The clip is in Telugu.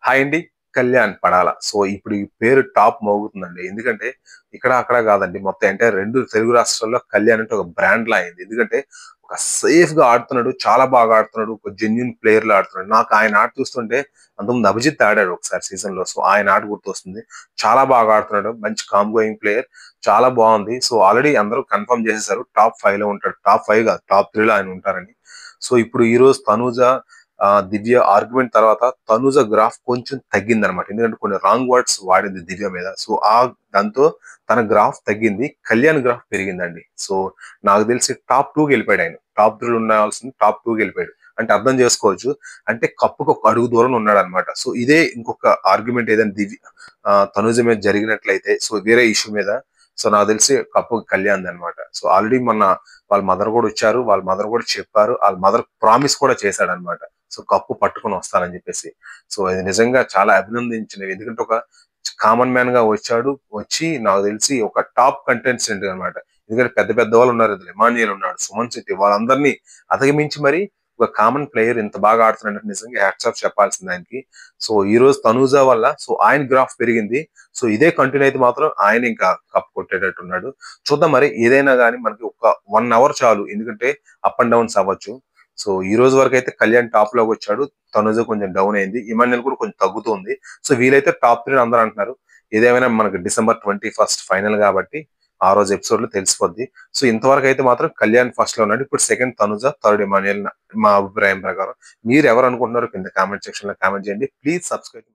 హాయ్ అండి. కళ్యాణ్ పడాల. సో, ఇప్పుడు ఈ పేరు టాప్ మోగుతుందండి. ఎందుకంటే ఇక్కడ, అక్కడ గాదండి. మొత్తం ఎంటైర్ 2 తెలుగు రాష్ట్రాల్లో కళ్యాణ్ అంటే ఒక బ్రాండ్‌లా అయింది. ఎందుకంటే ఒక సేఫ్‌గా ఆడుతున్నాడు. చాలా బాగా ఆడుతున్నాడు. ఒక జెన్యూన్ ప్లేయర్‌లా ఆడుతున్నాడు. నాకు ఆయన ఆట చూస్తుంటే అంతకుముందు అభిజిత్ ఆడాడు ఒకసారి సీజన్‌లో. సో, ఆయన ఆట గుర్తొస్తుంది. చాలా బాగా ఆడుతున్నాడు. మంచి కామ్ గోయింగ్ ప్లేయర్. చాలా బావుంది. సో, ఆల్రెడీ అందరూ కన్ఫర్మ్ చేసేసారు. టాప్ 5లో ఉంటాడు. టాప్ 5 గాదు. టాప్ 3లో ఆయన ఉంటారని. సో, ఇప్పుడు ఈరోజు తనూజ దివ్య ఆర్గ్యుమెంట్ తర్వాత తనుజ గ్రాఫ్ కొంచెం తగ్గిందనమాట. ఎందుకంటే కొన్ని రాంగ్ వర్డ్స్ వాడింది దివ్య మీద. సో, దాంతో తన గ్రాఫ్ తగ్గింది. కళ్యాణ్ గ్రాఫ్ పెరిగిందండి. సో, నాకు తెలిసి టాప్ 2కి వెళ్ళిపోయాడు ఆయన. టాప్ 3లో ఉండాల్సింది టాప్ 2కి వెళ్ళిపోయాడు. అంటే అర్థం చేసుకోవచ్చు. అంటే కప్పుకి ఒక అడుగు దూరంలో ఉన్నాడనమాట. సో, ఇదే ఇంకొక ఆర్గ్యుమెంట్ ఏదైనా తనుజ మీద జరిగినట్లయితే సో, వేరే ఇష్యూ మీద సో, నాకు తెలిసి కప్పు కళ్యాణ్‌దనమాట. సో, ఆల్రెడీ మొన్న వాళ్ళ మదర్ గూడా వచ్చారు. వాళ్ళ మదర్ గూడా చెప్పారు. ఆళ్ళ మదర్ ప్రామిస్ కూడా చేశాడనమాట. సో, కప్పు పట్టుకొని వస్తానని జెప్పేసి. సో, ఇది నిజంగా చాలా అభినందించినవి. ఎందుకంటే ఒక కామన్ మ్యాన్‌గా వచ్చాడు. వచ్చి నాకు తెలిసి ఒక టాప్ కంటెస్టెంట్ అన్నమాట. ఎందుకంటే పెద్ద పెద్ద వాళ్ళున్నారు. ఇందులో ఇమాన్యుయల్ ఉన్నాడు. సుమన్ శెట్టి వాళ్ళందరిని అధిగమించి మరి ఒక కామన్ ప్లేయర్ ఇంత బాగా ఆడుతున్నాడంటే నిజంగా హ్యాట్స్ ఆఫ్ చెప్పాల్సింది ఆయనకి. సో, ఈరోజు తనూజ వల్ల సో, ఆయన గ్రాఫ్ పెరిగింది. సో, ఇదే కంటిన్యూ అయితే మాత్రం ఆయన ఇంకా కప్ కొట్టేటట్టున్నాడు. చూద్దాం మరి ఏదైనా గాని మనకి ఒక 1 అవర్ చాలు. ఎందుకంటే అప్ అండ్ డౌన్స్ అవ్వచ్చు. సో, ఈ రోజు వరకైతే కళ్యాణ్ టాప్‌లోకొచ్చాడు. తనుజ కొంచెం డౌన్ అయింది. ఇమాన్యుయల్ కూడా కొంచెం తగ్గుతుంది. సో, వీళ్ళైతే టాప్ 3 అని అందరూ అంటున్నారు. ఏదేమైనా మనకి డిసెంబర్ 21 ఫైనల్ గాబట్టి, ఆ రోజు ఎపిసోడ్‌లో తెలిసిపోద్ది. సో, ఇంతవరకైతే మాత్రం కళ్యాణ్ ఫస్ట్‌లో ఉన్నాడు. ఇప్పుడు సెకండ్ తనుజ, థర్డ్ ఇమాన్యుయల్ మా అభిప్రాయం ప్రకారం. మీరెవరనుకుంటున్నారో కింద కామెంట్ సెక్షన్‌లో కామెంట్ చేయండి. Please subscribe